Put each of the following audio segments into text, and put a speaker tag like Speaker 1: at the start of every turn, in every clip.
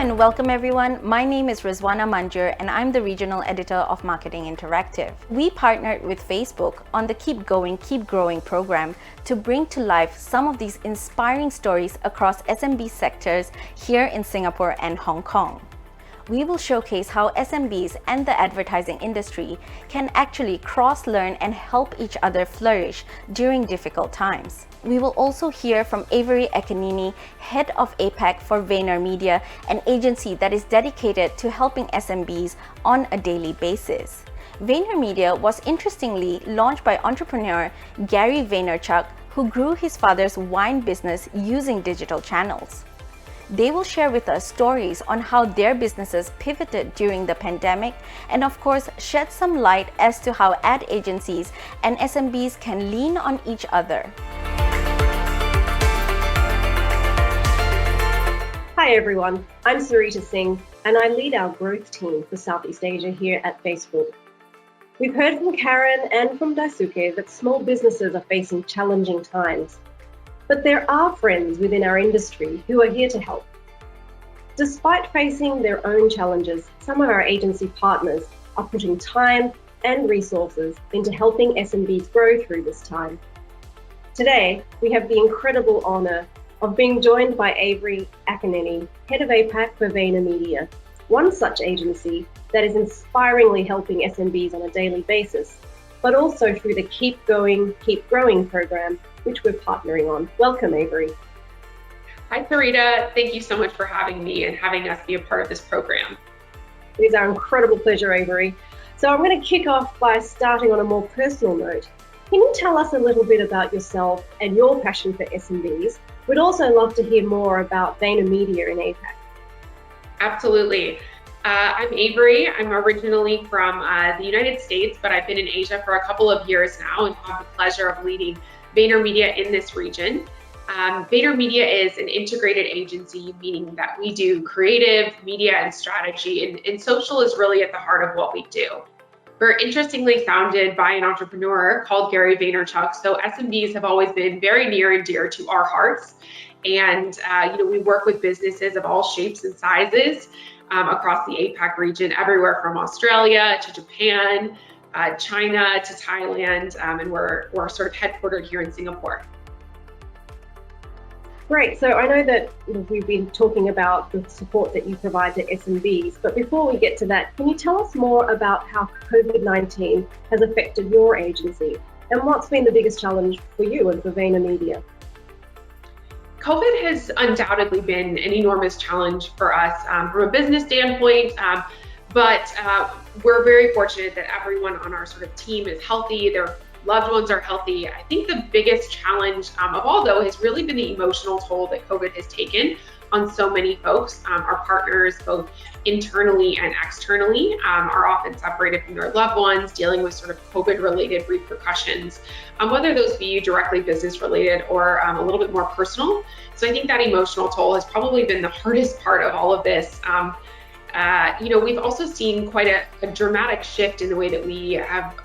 Speaker 1: and welcome everyone. My name is Rizwana Manjur and I'm the Regional Editor of Marketing Interactive. We partnered with Facebook on the Keep Going, Keep Growing program to bring to life some of these inspiring stories across SMB sectors here in Singapore and Hong Kong. We will showcase how SMBs and the advertising industry can actually cross-learn and help each other flourish during difficult times. We will also hear from Avery Akkineni, Head of APAC for VaynerMedia, an agency that is dedicated to helping SMBs on a daily basis. VaynerMedia was interestingly launched by entrepreneur Gary Vaynerchuk, who grew his father's wine business using digital channels. They will share with us stories on how their businesses pivoted during the pandemic and of course shed some light as to how ad agencies and SMBs can lean on each other.
Speaker 2: Hi everyone, I'm Sarita Singh and I lead our growth team for Southeast Asia here at Facebook. We've heard from Karen and from Daisuke that small businesses are facing challenging times. But there are friends within our industry who are here to help. Despite facing their own challenges, some of our agency partners are putting time and resources into helping SMBs grow through this time. Today, we have the incredible honor of being joined by Avery Akkineni, Head of APAC for VaynerMedia, one such agency that is inspiringly helping SMBs on a daily basis, but also through the Keep Going, Keep Growing program, which we're partnering on. Welcome, Avery.
Speaker 3: Hi, Sarita. Thank you so much for having me and having us be a part of this program.
Speaker 2: It is our incredible pleasure, Avery. So I'm going to kick off by starting on a more personal note. Can you tell us a little bit about yourself and your passion for SMBs? We'd also love to hear more about VaynerMedia in APAC.
Speaker 3: Absolutely. I'm Avery. I'm originally from the United States, but I've been in Asia for a couple of years now and have the pleasure of leading VaynerMedia in this region. VaynerMedia is an integrated agency, meaning that we do creative, media, and strategy, and social is really at the heart of what we do. We're interestingly founded by an entrepreneur called Gary Vaynerchuk, so SMBs have always been very near and dear to our hearts. And we work with businesses of all shapes and sizes across the APAC region, everywhere from Australia to Japan, China to Thailand, and we're sort of headquartered here in Singapore.
Speaker 2: Great. So I know that we've been talking about the support that you provide to SMBs, but before we get to that, can you tell us more about how COVID-19 has affected your agency and what's been the biggest challenge for you and for VaynerMedia?
Speaker 3: COVID has undoubtedly been an enormous challenge for us from a business standpoint, but we're very fortunate that everyone on our sort of team is healthy, their loved ones are healthy. I think the biggest challenge of all, though, has really been the emotional toll that COVID has taken on so many folks. Our partners, both internally and externally, are often separated from their loved ones, dealing with sort of COVID-related repercussions, whether those be directly business-related or a little bit more personal. So I think that emotional toll has probably been the hardest part of all of this. We've also seen quite a dramatic shift in the way that we have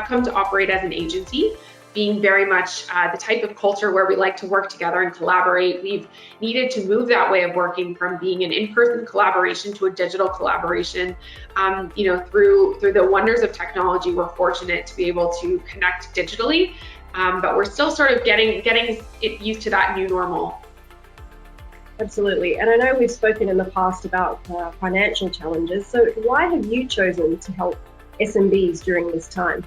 Speaker 3: come to operate as an agency, being very much the type of culture where we like to work together and collaborate. We've needed to move that way of working from being an in-person collaboration to a digital collaboration. Through the wonders of technology, we're fortunate to be able to connect digitally, but we're still sort of getting it used to that new normal.
Speaker 2: Absolutely. And I know we've spoken in the past about financial challenges. So why have you chosen to help SMBs during this time?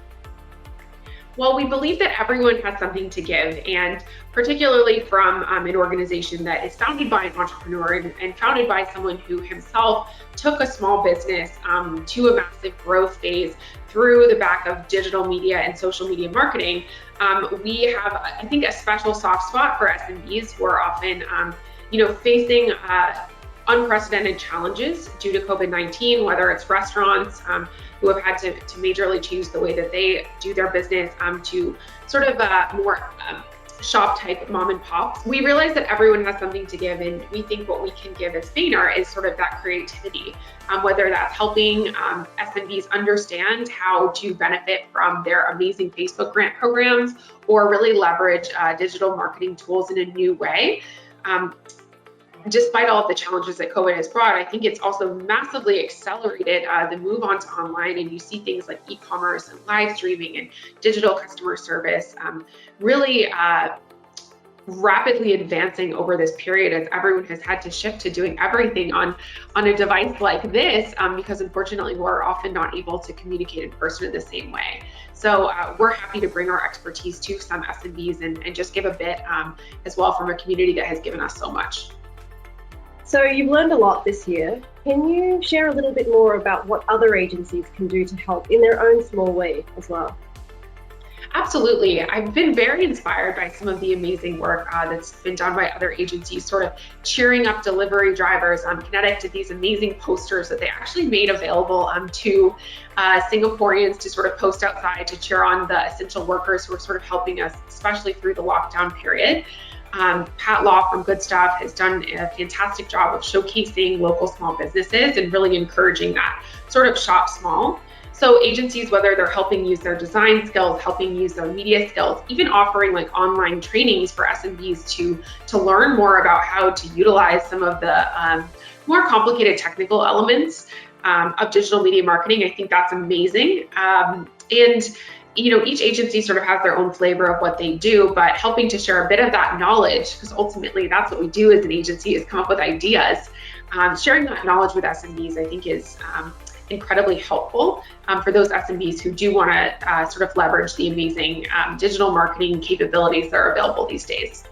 Speaker 3: Well, we believe that everyone has something to give, and particularly from an organization that is founded by an entrepreneur and founded by someone who himself took a small business to a massive growth phase through the back of digital media and social media marketing. We have, I think, a special soft spot for SMBs who are often facing unprecedented challenges due to COVID-19, whether it's restaurants who have had to majorly choose the way that they do their business to sort of more shop type mom and pops. We realize that everyone has something to give, and we think what we can give as Vayner is sort of that creativity, whether that's helping SMBs understand how to benefit from their amazing Facebook grant programs or really leverage digital marketing tools in a new way. despite all of the challenges that COVID has brought, I think it's also massively accelerated the move on to online. And you see things like e-commerce and live streaming and digital customer service really rapidly advancing over this period, as everyone has had to shift to doing everything on a device like this, because unfortunately we're often not able to communicate in person in the same way. So we're happy to bring our expertise to some SMBs and just give a bit as well from a community that has given us so much.
Speaker 2: So you've learned a lot this year. Can you share a little bit more about what other agencies can do to help in their own small way as well?
Speaker 3: Absolutely. I've been very inspired by some of the amazing work that's been done by other agencies, sort of cheering up delivery drivers. Kinetic did these amazing posters that they actually made available to Singaporeans to sort of post outside to cheer on the essential workers who are sort of helping us, especially through the lockdown period. Pat Law from Good Stuff has done a fantastic job of showcasing local small businesses and really encouraging that sort of shop small. So agencies, whether they're helping use their design skills, helping use their media skills, even offering like online trainings for SMBs to learn more about how to utilize some of the more complicated technical elements of digital media marketing, I think that's amazing. And each agency sort of has their own flavor of what they do, but helping to share a bit of that knowledge, because ultimately that's what we do as an agency, is come up with ideas. Sharing that knowledge with SMBs, I think, is incredibly helpful for those SMBs who do want to sort of leverage the amazing digital marketing capabilities that are available these days.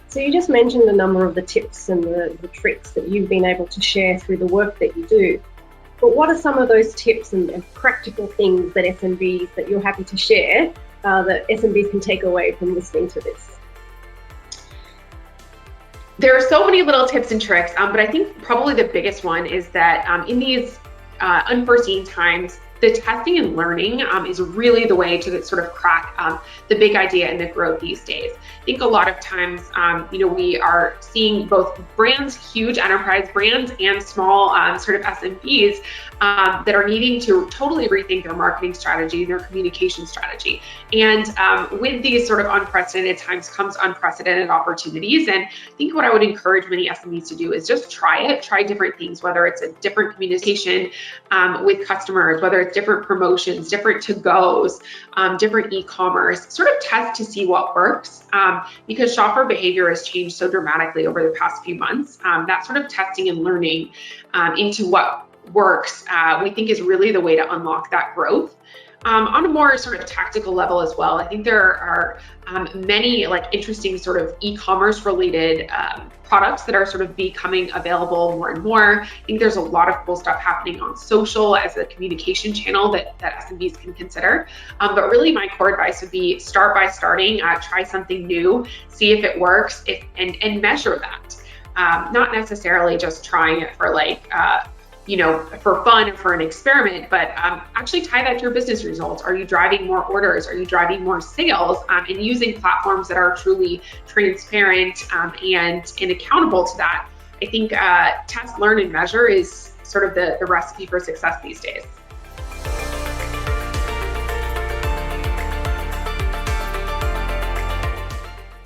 Speaker 2: So you just mentioned a number of the tips and the tricks that you've been able to share through the work that you do. But what are some of those tips and practical things that SMBs that you're happy to share that SMBs can take away from listening to this?
Speaker 3: There are so many little tips and tricks, but I think probably the biggest one is that in these unforeseen times, the testing and learning is really the way to sort of crack the big idea and the growth these days. I think a lot of times, we are seeing both brands, huge enterprise brands, and small sort of SMBs that are needing to totally rethink their marketing strategy, their communication strategy. And with these sort of unprecedented times comes unprecedented opportunities. And I think what I would encourage many SMBs to do is just try different things, whether it's a different communication with customers, whether it's different promotions, different to-goes, different e-commerce, sort of test to see what works, because shopper behavior has changed so dramatically over the past few months. That sort of testing and learning into what works, we think is really the way to unlock that growth. On a more sort of tactical level as well, I think there are many like interesting sort of e-commerce related products that are sort of becoming available more and more. I think there's a lot of cool stuff happening on social as a communication channel that SMBs can consider. But really my core advice would be start by starting, try something new, see if it works, and measure that. Not necessarily just trying it for like, for fun or for an experiment, but actually tie that to your business results. Are you driving more orders? Are you driving more sales? And using platforms that are truly transparent and accountable to that. I think test, learn, and measure is sort of the recipe for success these days.